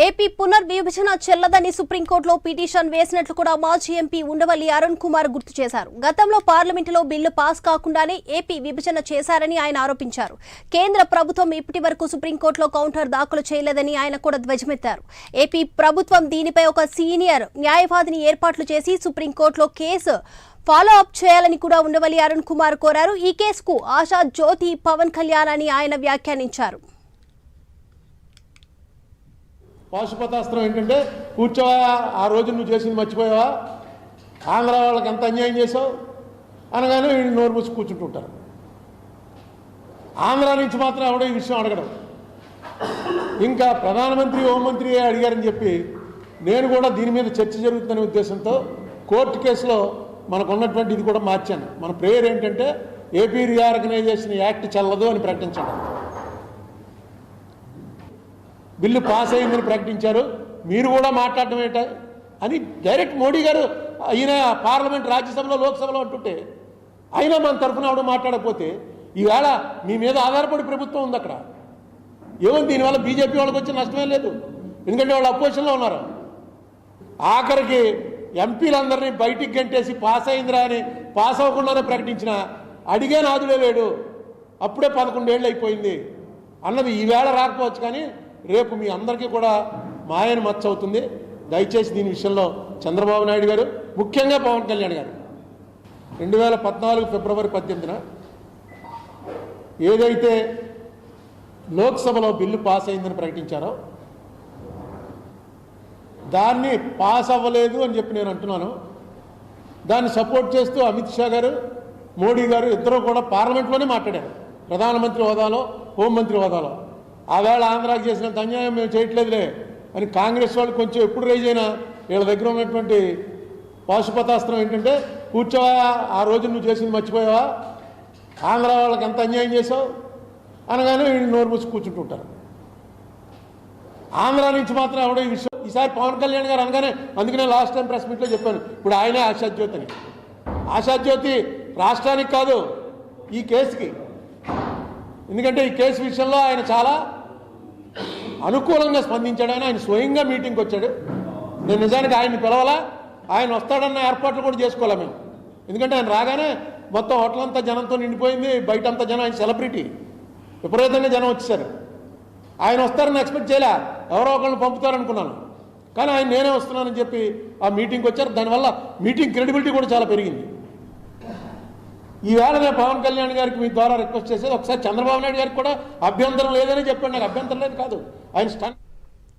AP పునర్విభజన చెల్లదని సుప్రీంకోర్టులో petition వేసినట్లు కూడా మాజీ ఎంపీ ఉండవల్లి అరుణ్ కుమార్ గుర్తు చేశారు. గతంలో పార్లమెంటులో బిల్లు పాస్ కాకుండానే ఏపీ విభజన చేశారని ఆయన ఆరోపించారు. కేంద్ర ప్రభుత్వం ఇప్పటి వరకు సుప్రీంకోర్టులో కౌంటర్ దాఖలు చేయలేదని ఆయన కూడా ధ్వజమెత్తారు. ఏపీ ప్రభుత్వం దీనిపై ఒక సీనియర్ న్యాయవాదిని ఏర్పాట్లు చేసి సుప్రీంకోర్టులో కేసు ఫాలో అప్ చేయాలని కూడా ఉండవల్లి అరుణ్ కుమార్ కోరారు. ఈ కేసుకు ఆశా జ్యోతి పవన్ కళ్యాణ్ అని ఆయన వ్యాఖ్యానించారు. పాశుపతాస్త్రం ఏంటంటే కూర్చోవా, ఆ రోజు నువ్వు చేసింది మర్చిపోయావా, ఆంధ్ర వాళ్ళకి ఎంత అన్యాయం చేసావు అనగానే వీళ్ళు నోరు మూసి కూర్చుంటుంటారు. ఆంధ్ర నుంచి మాత్రం ఎవడో ఈ విషయం అడగడం, ఇంకా ప్రధానమంత్రి హోంమంత్రి అడిగారని చెప్పి నేను కూడా దీని మీద చర్చ జరుగుతుందనే ఉద్దేశంతో కోర్టు కేసులో మనకు ఉన్నటువంటి ఇది కూడా మార్చాను. మన ప్రేయర్ ఏంటంటే ఏపీ రీఆర్గనైజేషన్ యాక్ట్ చెల్లదు అని ప్రకటించడం. బిల్లు పాస్ అయిందని ప్రకటించారు, మీరు కూడా మాట్లాడటం ఏంట అని డైరెక్ట్ మోడీ గారు ఈయన పార్లమెంట్ రాజ్యసభలో లోక్సభలో అంటుంటే అయినా మన తరఫున ఎవడో మాట్లాడకపోతే ఈవేళ మీ మీద ఆధారపడి ప్రభుత్వం ఉంది అక్కడ. ఏముంది దీనివల్ల బీజేపీ వాళ్ళకి వచ్చే నష్టమే లేదు, ఎందుకంటే వాళ్ళు అపోజిషన్లో ఉన్నారు. ఆఖరికి ఎంపీలందరినీ బయటికి గంటేసి పాస్ అయిందిరా అని పాస్ అవ్వకుండానే ప్రకటించిన అడిగే నాదుడే లేడు, అప్పుడే 11 ఏళ్ళు అయిపోయింది అన్నది ఈవేళ రాకపోవచ్చు, కానీ రేపు మీ అందరికీ కూడా మాయను మచ్చ అవుతుంది. దయచేసి దీని విషయంలో చంద్రబాబు నాయుడు గారు, ముఖ్యంగా పవన్ కళ్యాణ్ గారు 2014 ఫిబ్రవరి 18న ఏదైతే లోక్సభలో బిల్లు పాస్ అయిందని ప్రకటించారో దాన్ని పాస్ అవ్వలేదు అని చెప్పి నేను అంటున్నాను. దాన్ని సపోర్ట్ చేస్తూ అమిత్ షా గారు, మోడీ గారు ఇద్దరు కూడా పార్లమెంట్లోనే మాట్లాడారు, ప్రధానమంత్రి హోదాలో, హోంమంత్రి హోదాలో. ఆవేళ ఆంధ్రాకి చేసినంత అన్యాయం మేము చేయట్లేదులే అని కాంగ్రెస్ వాళ్ళు కొంచెం ఎప్పుడు రైజ్ అయినా వీళ్ళ దగ్గర ఉన్నటువంటి పాశుపతాస్త్రం ఏంటంటే కూర్చోవా, ఆ రోజు నువ్వు చేసింది మర్చిపోయావా, ఆంధ్ర వాళ్ళకి ఎంత అన్యాయం చేసావు అనగానే వీళ్ళు నోరు మూసి కూర్చుంటుంటారు. ఆంధ్ర నుంచి మాత్రం ఎవడో ఈ విషయం ఈసారి పవన్ కళ్యాణ్ గారు అనగానే, అందుకనే లాస్ట్ టైం ప్రెస్ మీట్లో చెప్పాను, ఇప్పుడు ఆయనే ఆశాజ్యోతి అని. ఆశాజ్యోతి రాష్ట్రానికి కాదు, ఈ కేసుకి. ఎందుకంటే ఈ కేసు విషయంలో ఆయన చాలా అనుకూలంగా స్పందించాడని ఆయన స్వయంగా మీటింగ్కి వచ్చాడు. నేను నిజానికి ఆయన్ని పిలవాలా, ఆయన వస్తాడన్న ఏర్పాట్లు కూడా చేసుకోవాలి మేము. ఎందుకంటే ఆయన రాగానే మొత్తం హోటల్ అంతా జనంతో నిండిపోయింది, బయట అంతా జనం, ఆయన సెలబ్రిటీ, విపరీతంగా జనం వచ్చేసారు. ఆయన వస్తారని ఎక్స్పెక్ట్ చేయలే, ఎవరో ఒకరిని పంపుతారనుకున్నాను, కానీ ఆయన నేనే వస్తున్నానని చెప్పి ఆ మీటింగ్కి వచ్చారు. దానివల్ల మీటింగ్ క్రెడిబిలిటీ కూడా చాలా పెరిగింది. ఈవేళ నేను పవన్ కళ్యాణ్ గారికి మీ ద్వారా రిక్వెస్ట్ చేసేది, ఒకసారి చంద్రబాబు నాయుడు గారికి కూడా అభ్యంతరం లేదని చెప్పండి. నాకు అభ్యంతరం లేదు కాదు, ఆయన